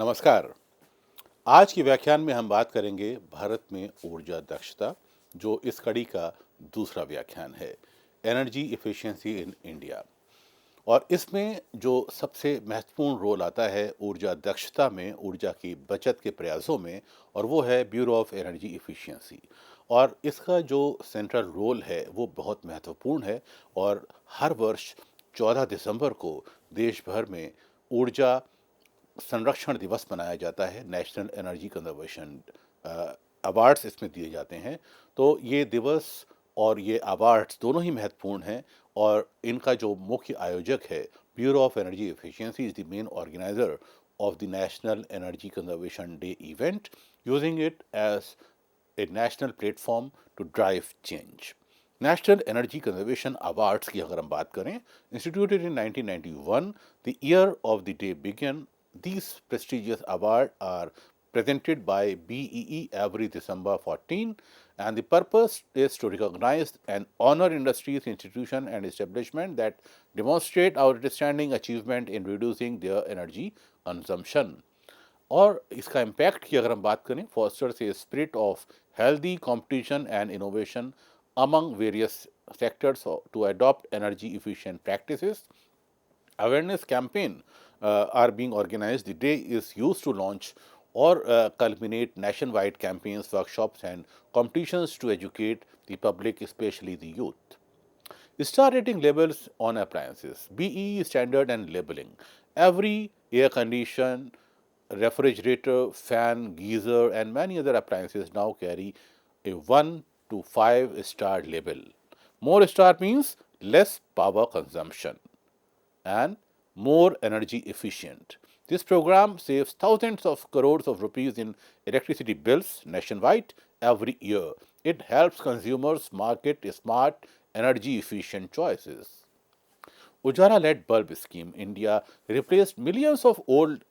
नमस्कार। आज के व्याख्यान में हम बात करेंगे भारत में ऊर्जा दक्षता, जो इस कड़ी का दूसरा व्याख्यान है, एनर्जी एफिशिएंसी इन इंडिया। और इसमें जो सबसे महत्वपूर्ण रोल आता है ऊर्जा दक्षता में, ऊर्जा की बचत के प्रयासों में, और वो है ब्यूरो ऑफ एनर्जी एफिशिएंसी। और इसका जो सेंट्रल रोल है वो बहुत महत्वपूर्ण है। और हर वर्ष 14 दिसंबर को देश भर में ऊर्जा संरक्षण दिवस मनाया जाता है। नेशनल एनर्जी कंजर्वेशन अवार्ड्स इसमें दिए जाते हैं। तो ये दिवस और ये अवार्ड्स दोनों ही महत्वपूर्ण हैं। और इनका जो मुख्य आयोजक है, bureau of energy efficiency is the main organiser of the national energy conservation day event, using it as a national platform to drive change. National energy conservation awards की अगर हम बात करें, instituted in 1991, the year of the day began. These prestigious awards are presented by BEE every December 14, and the purpose is to recognize and honor industries, institutions, and establishments that demonstrate outstanding achievement in reducing their energy consumption. और इसका impact की अगर हम बात करें, fosters a spirit of healthy competition and innovation among various sectors to adopt energy efficient practices. Awareness campaign are being organized. The day is used to launch or culminate nationwide campaigns, workshops, and competitions to educate the public, especially the youth. Star rating labels on appliances, BEE standard and labeling. Every air condition, refrigerator, fan, geyser, and many other appliances now carry a 1 to 5 star label. More star means less power consumption and more energy efficient. This program saves thousands of crores of rupees in electricity bills nationwide every year. It helps consumers market smart, energy efficient choices. Ujala led bulb scheme. India replaced millions of old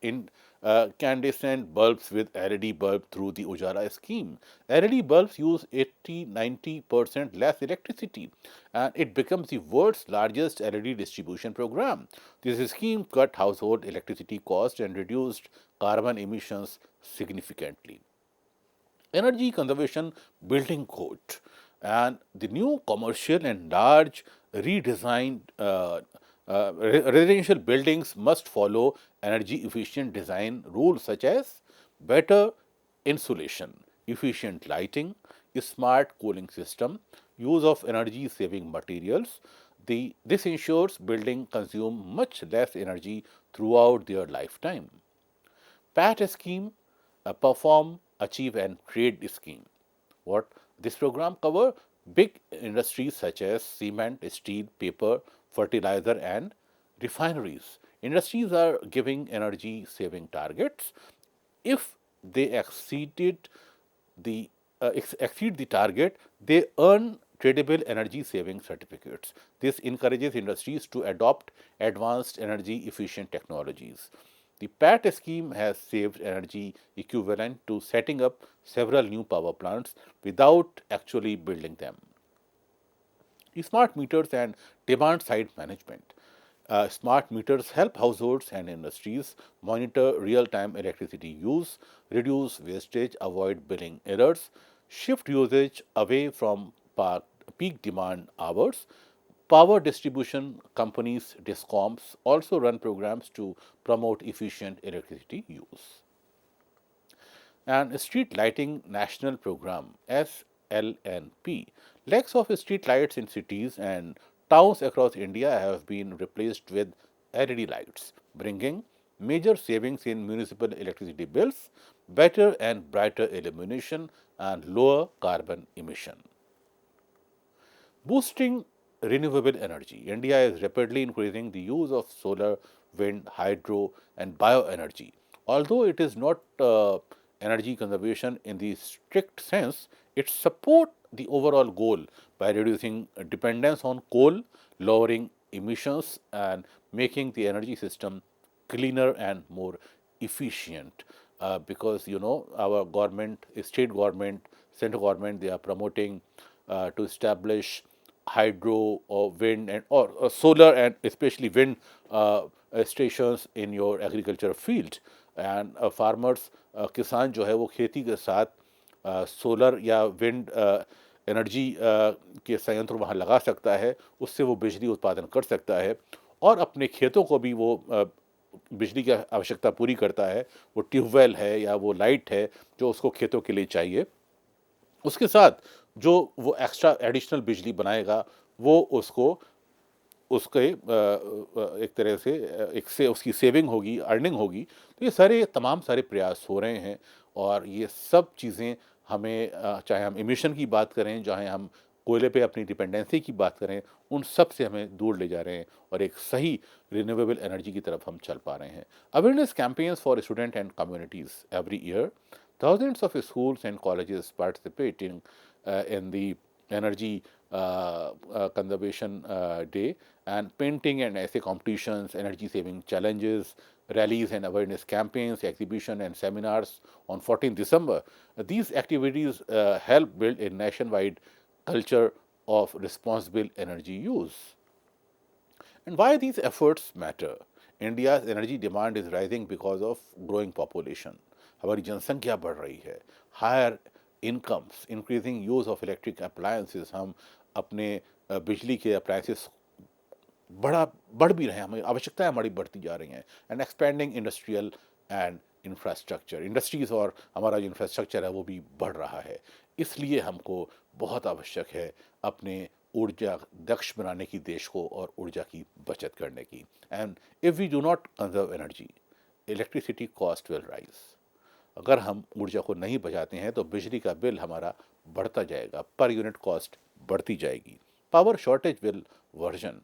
incandescent bulbs with LED bulb through the Ujala scheme. LED bulbs use 80-90% less electricity, and it becomes the world's largest LED distribution program. This scheme cut household electricity costs and reduced carbon emissions significantly. Energy conservation building code, and the new commercial and large redesigned residential buildings must follow energy efficient design rules such as better insulation, efficient lighting, smart cooling system, use of energy saving materials. This ensures building consume much less energy throughout their lifetime. PAT scheme, perform, achieve, and trade scheme. What this program cover? Big industries such as cement, steel, paper, fertilizer, and refineries. Industries are giving energy saving targets. If they exceed the target, they earn tradable energy saving certificates. This encourages industries to adopt advanced energy efficient technologies. The PAT scheme has saved energy equivalent to setting up several new power plants without actually building them. Smart meters and demand side management. Smart meters help households and industries monitor real time electricity use, reduce wastage, avoid billing errors, shift usage away from peak demand hours. Power distribution companies, DISCOMs, also run programs to promote efficient electricity use. And Street Lighting National Program SLNP. Lakhs of street lights in cities and towns across India have been replaced with LED lights, bringing major savings in municipal electricity bills, better and brighter illumination, and lower carbon emission. Boosting renewable energy. India is rapidly increasing the use of solar, wind, hydro, and bioenergy. Although it is not energy conservation in the strict sense, it supports the overall goal by reducing dependence on coal, lowering emissions, and making the energy system cleaner and more efficient. Because our government, state government, central government, they are promoting to establish hydro or wind and or solar and especially wind stations in your agriculture field. And farmers, किसान जो है वो खेती के साथ solar या wind energy के संयंत्र वहाँ लगा सकता है, उससे वो बिजली उत्पादन कर सकता है और अपने खेतों को भी वो बिजली की आवश्यकता पूरी करता है। वो ट्यूबवेल है या वो लाइट है जो उसको खेतों के लिए चाहिए, उसके साथ जो वो एक्स्ट्रा एडिशनल बिजली बनाएगा वो उसको उसके एक तरह से एक से उसकी सेविंग होगी, अर्निंग होगी। तो ये सारे तमाम सारे प्रयास हो रहे हैं और ये सब चीज़ें हमें चाहे हम एमिशन की बात करें, चाहे हम कोयले पे अपनी डिपेंडेंसी की बात करें, उन सब से हमें दूर ले जा रहे हैं और एक सही रिन्यूएबल एनर्जी की तरफ हम चल पा रहे हैं। Awareness campaigns for student and communities every year, thousands of schools and colleges participating in the energy conservation day, and painting and essay competitions, energy saving challenges, rallies and awareness campaigns, exhibition and seminars on 14th December. These activities help build a nationwide culture of responsible energy use. And why these efforts matter? India's energy demand is rising because of growing population. हमारी जनसंख्या बढ़ रही है, higher incomes, increasing use of electric appliances, हम अपने बिजली के appliances बढ़ा बढ़ भी रहे हैं, हमें आवश्यकताएं हमारी बढ़ती जा रही हैं। And expanding industrial and infrastructure, industries और हमारा जो इंफ्रास्ट्रक्चर है वो भी बढ़ रहा है। इसलिए हमको बहुत आवश्यक है अपने ऊर्जा दक्ष बनाने की देश को और ऊर्जा की बचत करने की। And if we do not conserve energy, electricity cost will rise. अगर हम ऊर्जा को नहीं बचाते हैं तो बिजली का बिल हमारा बढ़ता जाएगा, पर यूनिट कॉस्ट बढ़ती जाएगी। पावर शॉर्टेज विल वर्जन,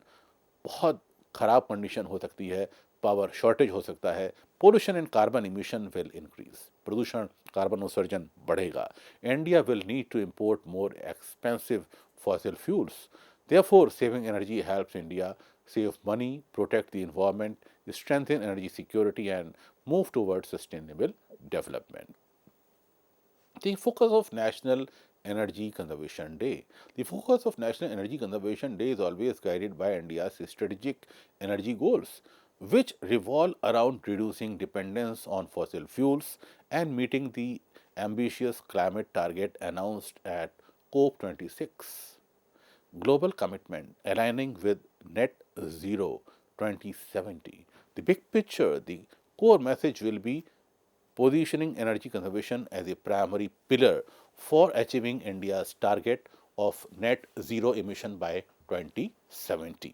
बहुत ख़राब कंडीशन हो सकती है, पावर शॉर्टेज हो सकता है। Pollution and carbon emission will increase, प्रदूषण, कार्बन उत्सर्जन बढ़ेगा। India will need to import more expensive fossil fuels. Therefore, saving energy helps India save money, protect the environment, strengthen energy security, and move towards sustainable development. The focus of National Energy Conservation Day. The focus of National Energy Conservation Day is always guided by India's strategic energy goals, which revolve around reducing dependence on fossil fuels and meeting the ambitious climate target announced at COP26. Global commitment aligning with net zero 2070. The big picture, the core message will be positioning energy conservation as a primary pillar for achieving India's target of net zero emission by 2070.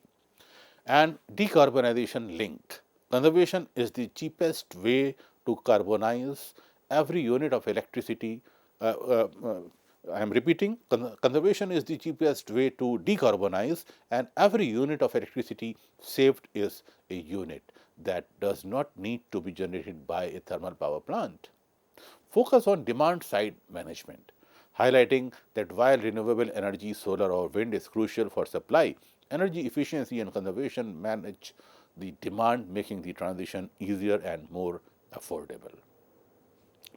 And decarbonization link. Conservation is the cheapest way to carbonize every unit of electricity. I am repeating, conservation is the cheapest way to decarbonize, and every unit of electricity saved is a unit that does not need to be generated by a thermal power plant. Focus on demand side management, highlighting that while renewable energy, solar or wind is crucial for supply, energy efficiency and conservation manage the demand, making the transition easier and more affordable.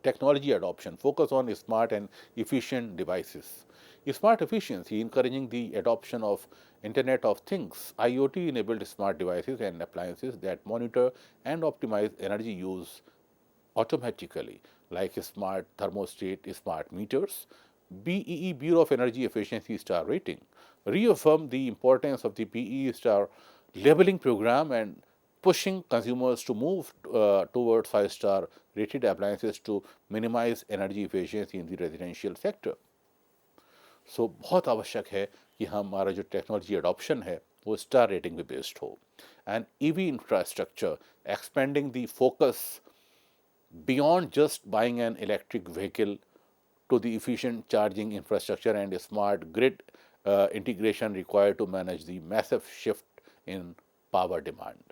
Technology adoption, focus on smart and efficient devices. Smart efficiency, encouraging the adoption of Internet of Things, IoT enabled smart devices and appliances that monitor and optimize energy use automatically, like smart thermostat, smart meters. BEE, Bureau of Energy Efficiency Star Rating, reaffirm the importance of the BEE Star labeling program and pushing consumers to move towards 5-star rated appliances to minimize energy efficiency in the residential sector. सो बहुत आवश्यक है कि हमारा जो technology adoption है वो star rating पे based हो। And EV infrastructure, expanding the focus beyond just buying an electric vehicle to the efficient charging infrastructure and smart grid integration required to manage the massive shift in power demand.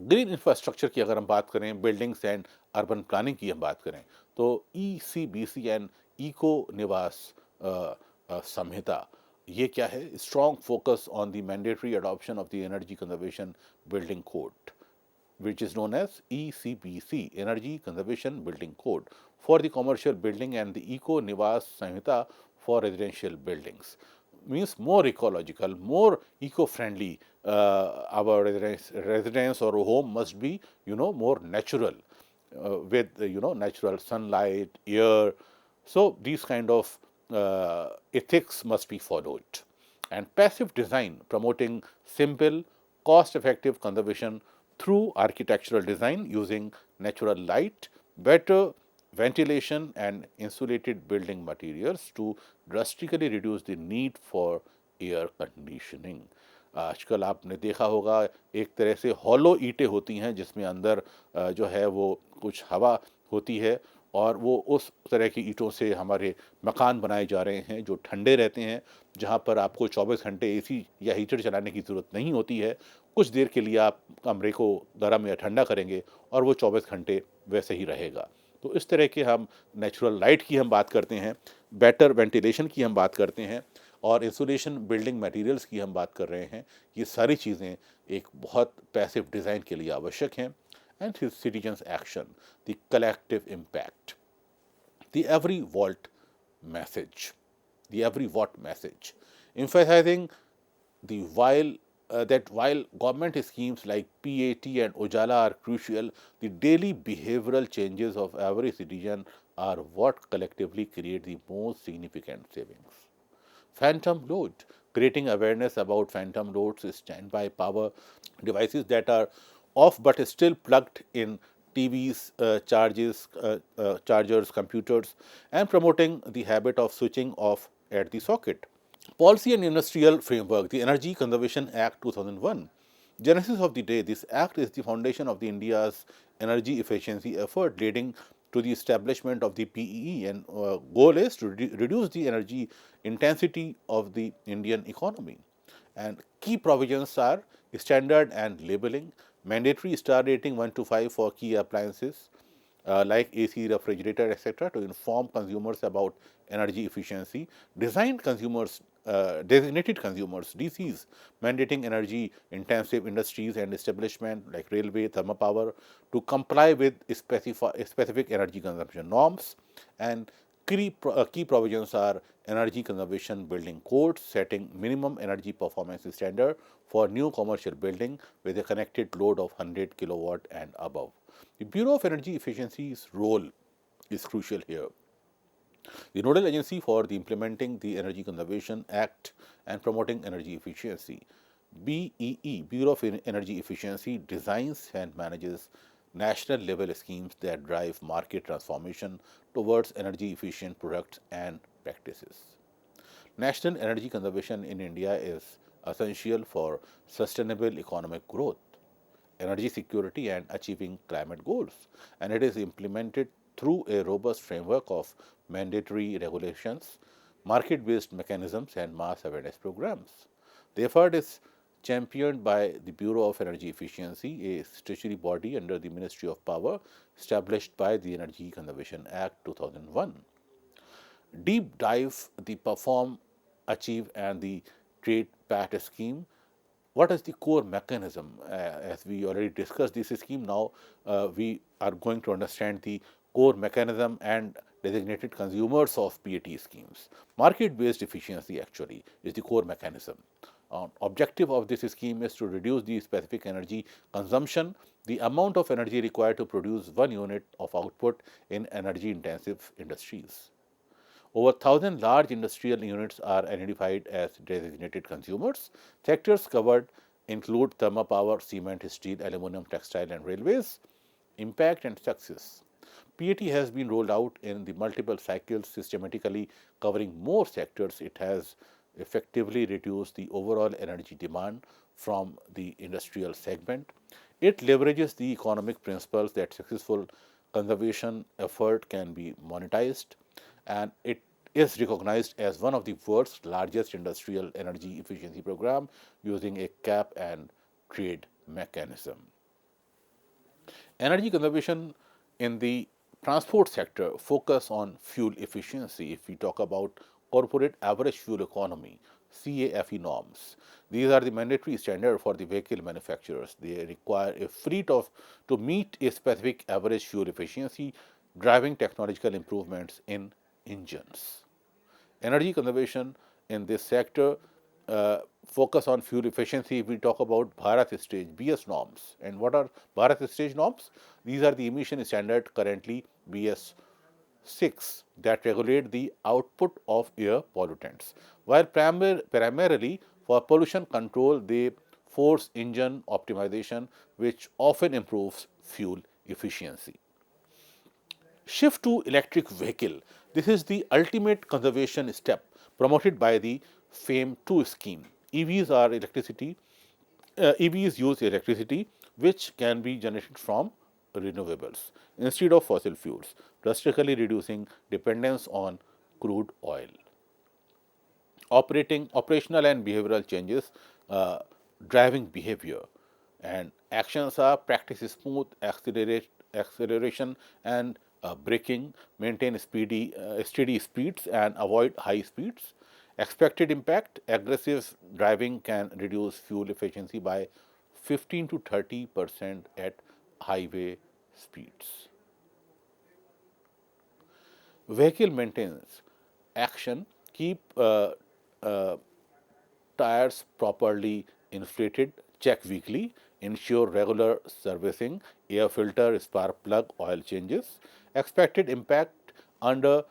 Green infrastructure की अगर हम बात करें, buildings and urban planning की हम बात करें, तो ECBC एंड इको निवास संहिता, ये क्या है? Strong focus on the mandatory adoption of the energy conservation building code, which is known as ECBC, Energy Conservation Building Code, for the commercial building and the Eco Nivas Samhita for residential buildings. means more ecological, more eco-friendly. Our residence or home must be, more natural, with natural sunlight, air. So these kind of ethics must be followed. And passive design, promoting simple, cost-effective conservation through architectural design using natural light, better ventilation and insulated building materials to drastically reduce the need for air conditioning. आजकल आपने देखा होगा एक तरह से hollow ईंटें होती हैं जिसमें अंदर जो है वो कुछ हवा होती है, और वो उस तरह की ईंटों से हमारे मकान बनाए जा रहे हैं जो ठंडे रहते हैं, जहाँ पर आपको 24 घंटे एसी या हीटर चलाने की ज़रूरत नहीं होती है। कुछ देर के लिए आप कमरे को गर्म या ठंडा करेंगे और वो 24 घंटे वैसे ही रहेगा। तो इस तरह के हम नेचुरल लाइट की हम बात करते हैं, बेटर वेंटिलेशन की हम बात करते हैं, और इंसुलेशन बिल्डिंग मटेरियल्स की हम बात कर रहे हैं। ये सारी चीज़ें एक बहुत पैसिव डिज़ाइन के लिए आवश्यक हैं। And citizens action, the collective impact, the every vault message, the every watt message, emphasizing the while government schemes like PAT and Ujala are crucial, the daily behavioral changes of every citizen are what collectively create the most significant savings. Phantom load, creating awareness about phantom loads, standby power devices that are off but still plugged in TVs, chargers, computers, and promoting the habit of switching off at the socket. Policy and Industrial Framework, the Energy Conservation Act 2001. Genesis of the day, this act is the foundation of the India's energy efficiency effort, leading to the establishment of the PEE, and goal is to reduce the energy intensity of the Indian economy. And key provisions are standard and labeling, mandatory star rating 1 to 5 for key appliances, like AC, refrigerator, etc., to inform consumers about energy efficiency, designated consumers (DCs), mandating energy intensive industries and establishment like railway, thermal power to comply with specific energy consumption norms. And key provisions are energy conservation building codes setting minimum energy performance standard for new commercial building with a connected load of 100 kilowatt and above. The Bureau of Energy Efficiency's role is crucial here. The nodal agency for the implementing the Energy Conservation Act and promoting energy efficiency. BEE, Bureau of Energy Efficiency, designs and manages national level schemes that drive market transformation towards energy efficient products and practices. National energy conservation in India is essential for sustainable economic growth, energy security, and achieving climate goals, and it is implemented through a robust framework of mandatory regulations, market based mechanisms, and mass awareness programs. The effort is championed by the Bureau of Energy Efficiency, a statutory body under the Ministry of Power established by the Energy Conservation Act 2001. Deep dive the perform, achieve, and the trade pat scheme. What is the core mechanism? As we already discussed this scheme, now we are going to understand the core mechanism and designated consumers of PAT schemes. Market based efficiency actually is the core mechanism. Objective of this scheme is to reduce the specific energy consumption, the amount of energy required to produce 1 unit of output in energy intensive industries. Over 1,000 large industrial units are identified as designated consumers. Sectors covered include thermal power, cement, steel, aluminum, textile, and railways. Impact and success. PAT has been rolled out in the multiple cycles, systematically covering more sectors. It has effectively reduced the overall energy demand from the industrial segment. It leverages the economic principles that successful conservation effort can be monetized, and it is recognized as one of the world's largest industrial energy efficiency program using a cap and trade mechanism. Energy conservation in the transport sector focus on fuel efficiency. If we talk about corporate average fuel economy, CAFE norms, these are the mandatory standard for the vehicle manufacturers. They require a fleet of to meet a specific average fuel efficiency, driving technological improvements in engines. Energy conservation in this sector focus on fuel efficiency. We talk about Bharat Stage BS norms. And what are Bharat Stage norms? These are the emission standard currently BS 6 that regulate the output of air pollutants. While primarily for pollution control, they force engine optimization, which often improves fuel efficiency. Shift to electric vehicle. This is the ultimate conservation step promoted by the FAME 2 scheme. EVs use electricity which can be generated from renewables instead of fossil fuels, drastically reducing dependence on crude oil. Operational and behavioral changes, driving behavior, and actions are practice smooth acceleration and braking, maintain steady speeds and avoid high speeds. Expected impact: aggressive driving can reduce fuel efficiency by 15 to 30% at highway speeds. Vehicle maintenance action: keep uh, tires properly inflated, check weekly, ensure regular servicing, air filter, spark plug, oil changes. Expected impact: under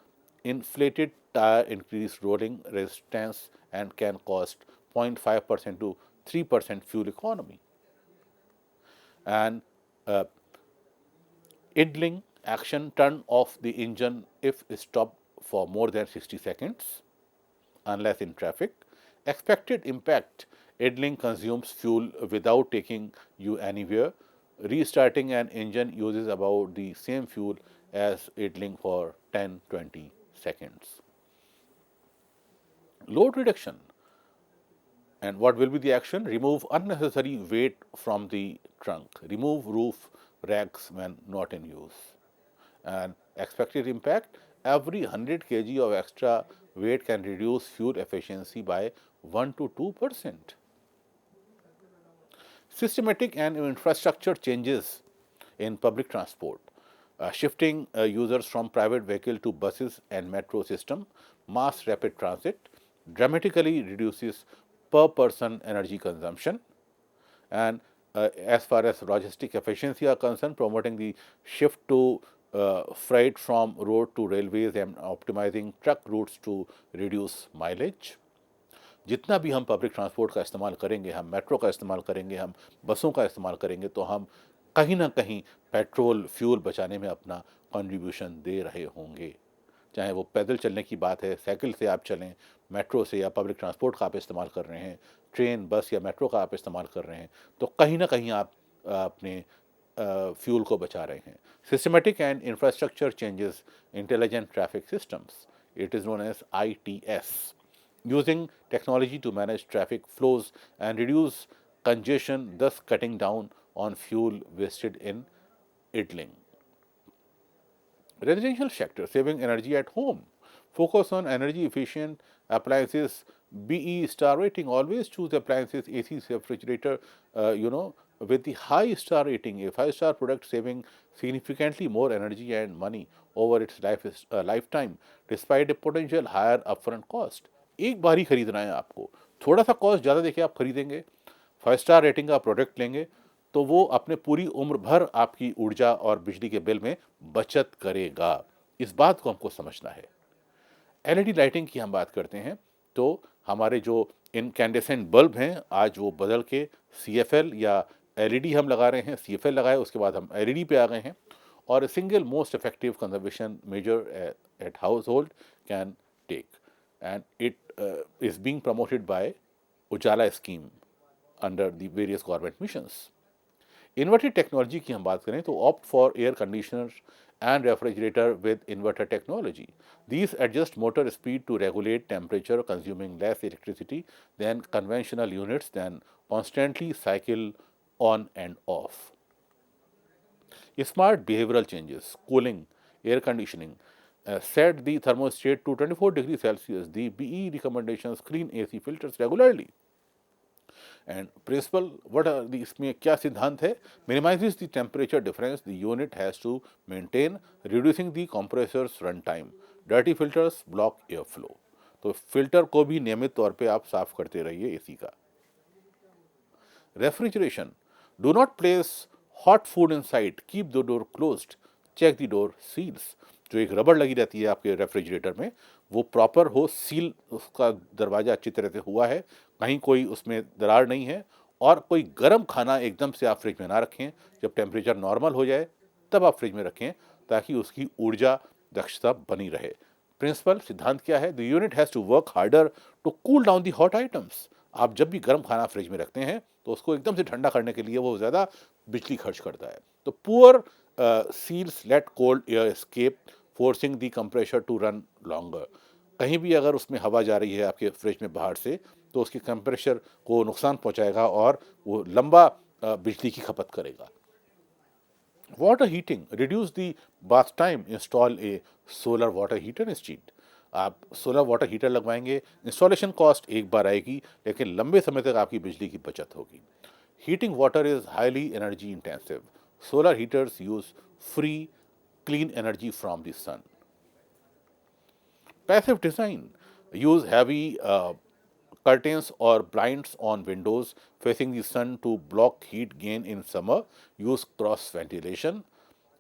inflated tire increase rolling resistance and can cost 0.5% to 3% fuel economy. And idling action: turn off the engine if stopped for more than 60 seconds unless in traffic. Expected impact: idling consumes fuel without taking you anywhere. Restarting an engine uses about the same fuel as idling for 10-20 seconds. Load reduction. And what will be the action? Remove unnecessary weight from the trunk. Remove roof racks when not in use. And expected impact: every 100 kg of extra weight can reduce fuel efficiency by 1 to 2%. Systematic and infrastructure changes in public transport, shifting users from private vehicle to buses and metro system. Mass rapid transit dramatically reduces per person energy consumption. And as far as logistic efficiency are concerned, promoting the shift to freight from road to railways and optimizing truck routes to reduce mileage. जितना भी हम public transport का इस्तेमाल करेंगे, हम metro का इस्तेमाल करेंगे, हम बसों का इस्तेमाल करेंगे, तो हम कहीं ना कहीं पेट्रोल फ्यूल बचाने में अपना कंट्रीब्यूशन दे रहे होंगे। चाहे वो पैदल चलने की बात है, साइकिल से आप चलें, मेट्रो से या पब्लिक ट्रांसपोर्ट का आप इस्तेमाल कर रहे हैं, ट्रेन बस या मेट्रो का आप इस्तेमाल कर रहे हैं, तो कहीं ना कहीं आप अपने फ्यूल को बचा रहे हैं। Systematic and infrastructure changes intelligent traffic systems, it is known as ITS, using technology to manage traffic flows and reduce congestion, thus cutting down on fuel wasted in idling. Residential sector, saving energy at home. Focus on energy efficient appliances. BE star rating. Always choose appliances, AC, refrigerator, with the high star rating. A 5-star product saving significantly more energy and money over its lifetime, despite a potential higher upfront cost. एक बार ही खरीदना है आपको, थोड़ा सा cost ज़्यादा देके आप खरीदेंगे, 5 स्टार रेटिंग का प्रोडक्ट लेंगे, तो वो अपने पूरी उम्र भर आपकी ऊर्जा और बिजली के बिल में बचत करेगा। इस बात को हमको समझना है। LED लाइटिंग की हम बात करते हैं, तो हमारे जो इनकैंडेसेंट बल्ब हैं, आज वो बदल के CFL या LED हम लगा रहे हैं। CFL लगाए, उसके बाद हम LED पे आ गए हैं। और single most effective conservation measure at household can take, and it is being promoted by Ujala scheme under the various government missions. Inverted technology की हम बात करें तो opt for air conditioner and refrigerator with inverter technology. These adjust motor speed to regulate temperature, consuming less electricity than conventional units, then constantly cycle on and off. Smart behavioral changes, cooling, air conditioning, set the thermostat to 24 degrees Celsius. The BE recommendations: clean AC filters regularly. And principle, what are the इसमें क्या सिद्धांत है? Minimizes the temperature difference the unit has to maintain, reducing the compressor's runtime. Dirty filters block airflow. तो filter को भी नियमित तौर पे आप साफ करते रहिए एसी का। Refrigeration, do not place hot food inside, keep the door closed, check the door seals. जो एक रबड़ लगी रहती है आपके रेफ्रिजरेटर में, वो प्रॉपर हो, सील उसका दरवाजा अच्छी तरह से हुआ है, कहीं कोई उसमें दरार नहीं है। और कोई गर्म खाना एकदम से आप फ्रिज में ना रखें, जब टेम्परेचर नॉर्मल हो जाए तब आप फ्रिज में रखें, ताकि उसकी ऊर्जा दक्षता बनी रहे। प्रिंसिपल सिद्धांत क्या है? The unit has to work harder to cool down the hot items. आप जब भी गर्म खाना फ्रिज में रखते हैं तो उसको एकदम से ठंडा करने के लिए वो ज़्यादा बिजली खर्च करता है। तो poor seals let cold air escape, forcing the compressor to run longer. कहीं भी अगर उसमें हवा जा रही है आपके फ्रिज में बाहर से, तो उसके कंप्रेसर को नुकसान पहुंचाएगा और वो लंबा बिजली की खपत करेगा। Water heating, reduce the bath time, install A solar water heater instead. आप सोलर वाटर हीटर लगवाएंगे, इंस्टॉलेशन कॉस्ट एक बार आएगी, लेकिन लंबे समय तक आपकी बिजली की बचत होगी। Heating water is highly energy intensive, solar heaters use free clean energy from the sun. Passive design, use heavy curtains or blinds on windows facing the sun to block heat gain in summer. Use cross ventilation.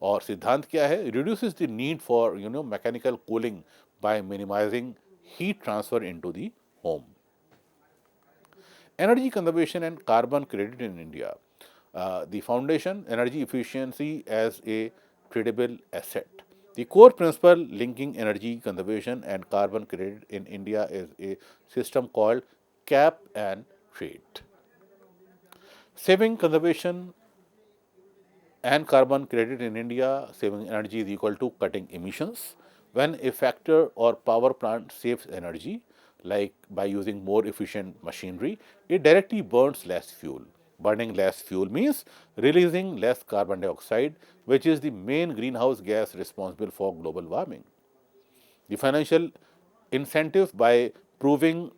और सिद्धांत क्या है? Reduces the need for mechanical cooling by minimizing heat transfer into the home. Energy conservation and carbon credit in India. The foundation, energy efficiency as a tradable asset. The core principle linking energy conservation and carbon credit in India is a system called cap and trade. Saving conservation and carbon credit in India, saving energy is equal to cutting emissions. When a factor or power plant saves energy, like by using more efficient machinery, it directly burns less fuel. Burning less fuel means releasing less carbon dioxide, which is the main greenhouse gas responsible for global warming. The financial incentive, by proving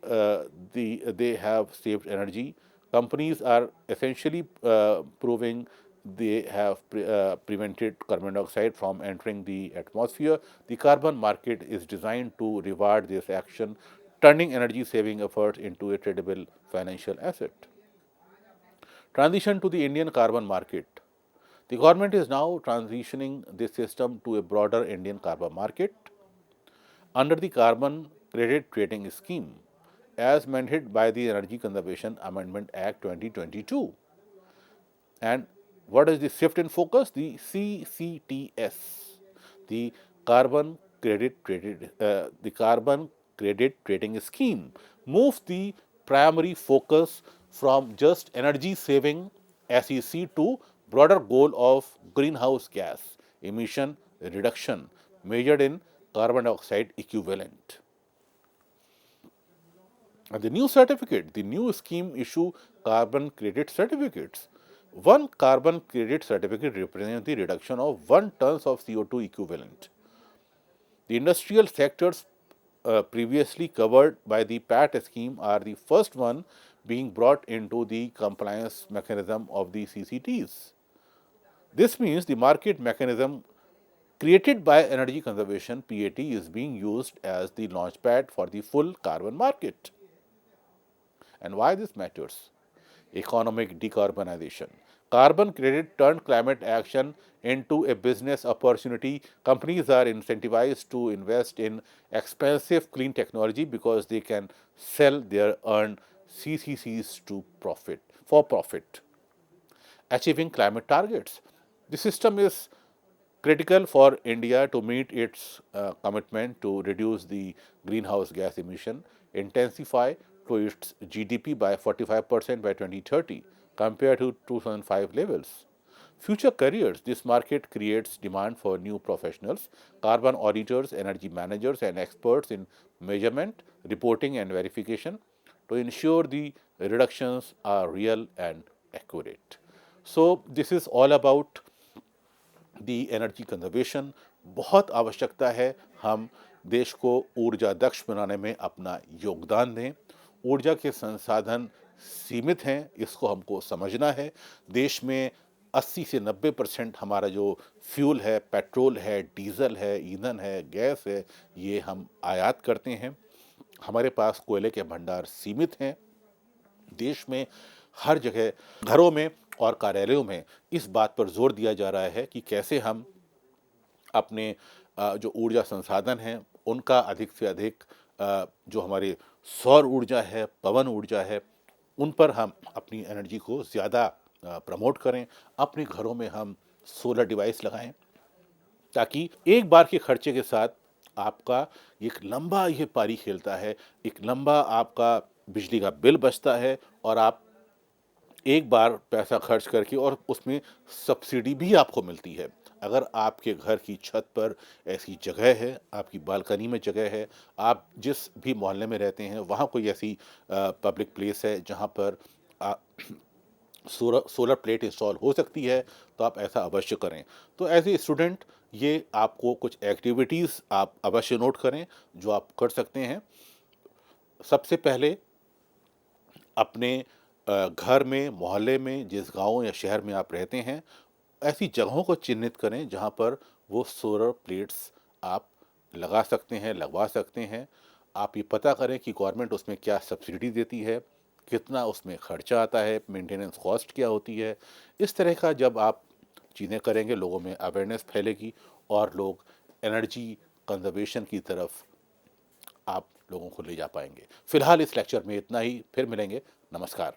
they have saved energy, companies are essentially proving they have prevented carbon dioxide from entering the atmosphere. The carbon market is designed to reward this action, turning energy saving efforts into a tradable financial asset. Transition to the Indian carbon market. The government is now transitioning this system to a broader Indian carbon market under the Carbon Credit Trading Scheme, as mandated by the Energy Conservation Amendment Act 2022. And what is the shift in focus? The CCTS, the Carbon Credit Trading Scheme, moves the primary focus from just energy saving SEC to broader goal of greenhouse gas emission reduction measured in carbon dioxide equivalent. And the new scheme issue carbon credit certificates. One carbon credit certificate represents the reduction of 1 tons of CO2 equivalent. The industrial sectors previously covered by the PAT scheme are the first one being brought into the compliance mechanism of the CCTs. This means the market mechanism created by energy conservation PAT is being used as the launchpad for the full carbon market. And why this matters? Economic decarbonization. Carbon credit turned climate action into a business opportunity. Companies are incentivized to invest in expensive clean technology because they can sell their earned CCCs to profit. Achieving climate targets. The system is critical for India to meet its commitment to reduce the greenhouse gas emission, intensify to its GDP by 45% by 2030 compared to 2005 levels. Future careers. This market creates demand for new professionals, carbon auditors, energy managers, and experts in measurement, reporting, and verification to ensure the reductions are real and accurate. So, this is all about the energy conservation. बहुत आवश्यकता है हम देश को ऊर्जा दक्ष बनाने में अपना योगदान दें। ऊर्जा के संसाधन सीमित हैं, इसको हमको समझना है। देश में 80 से 90% हमारा जो फ्यूल है, पेट्रोल है, डीजल है, ईंधन है, गैस है, ये हम आयात करते हैं। हमारे पास कोयले के भंडार सीमित हैं। देश में हर जगह घरों में और कार्यालयों में इस बात पर जोर दिया जा रहा है कि कैसे हम अपने जो ऊर्जा संसाधन हैं उनका अधिक से अधिक जो हमारे सौर ऊर्जा है, पवन ऊर्जा है, उन पर हम अपनी एनर्जी को ज़्यादा प्रमोट करें। अपने घरों में हम सोलर डिवाइस लगाएं ताकि एक बार के खर्चे के साथ आपका एक लंबा ये पारी खेलता है, एक लंबा आपका बिजली का बिल बचता है और आप एक बार पैसा खर्च करके और उसमें सब्सिडी भी आपको मिलती है। अगर आपके घर की छत पर ऐसी जगह है, आपकी बालकनी में जगह है, आप जिस भी मोहल्ले में रहते हैं, वहाँ कोई ऐसी पब्लिक प्लेस है जहाँ पर अ, सोलर प्लेट इंस्टॉल हो सकती है, तो आप ऐसा अवश्य करें। तो एज़ ए स्टूडेंट ये आपको कुछ एक्टिविटीज़ आप अवश्य नोट करें, जो आप कर सकते हैं। सबसे पहले अपने घर में, मोहल्ले में, जिस गाँव या शहर में आप रहते हैं, ऐसी जगहों को चिन्हित करें जहाँ पर वो सोलर प्लेट्स आप लगा सकते हैं, लगवा सकते हैं। आप ये पता करें कि गवर्नमेंट उसमें क्या सब्सिडी देती है, कितना उसमें खर्चा आता है, मेंटेनेंस कॉस्ट क्या होती है। इस तरह का जब आप चीज़ें करेंगे, लोगों में अवेयरनेस फैलेगी और लोग एनर्जी कंज़र्वेशन की तरफ आप लोगों को ले जा पाएँगे। फिलहाल इस लेक्चर में इतना ही, फिर मिलेंगे। नमस्कार।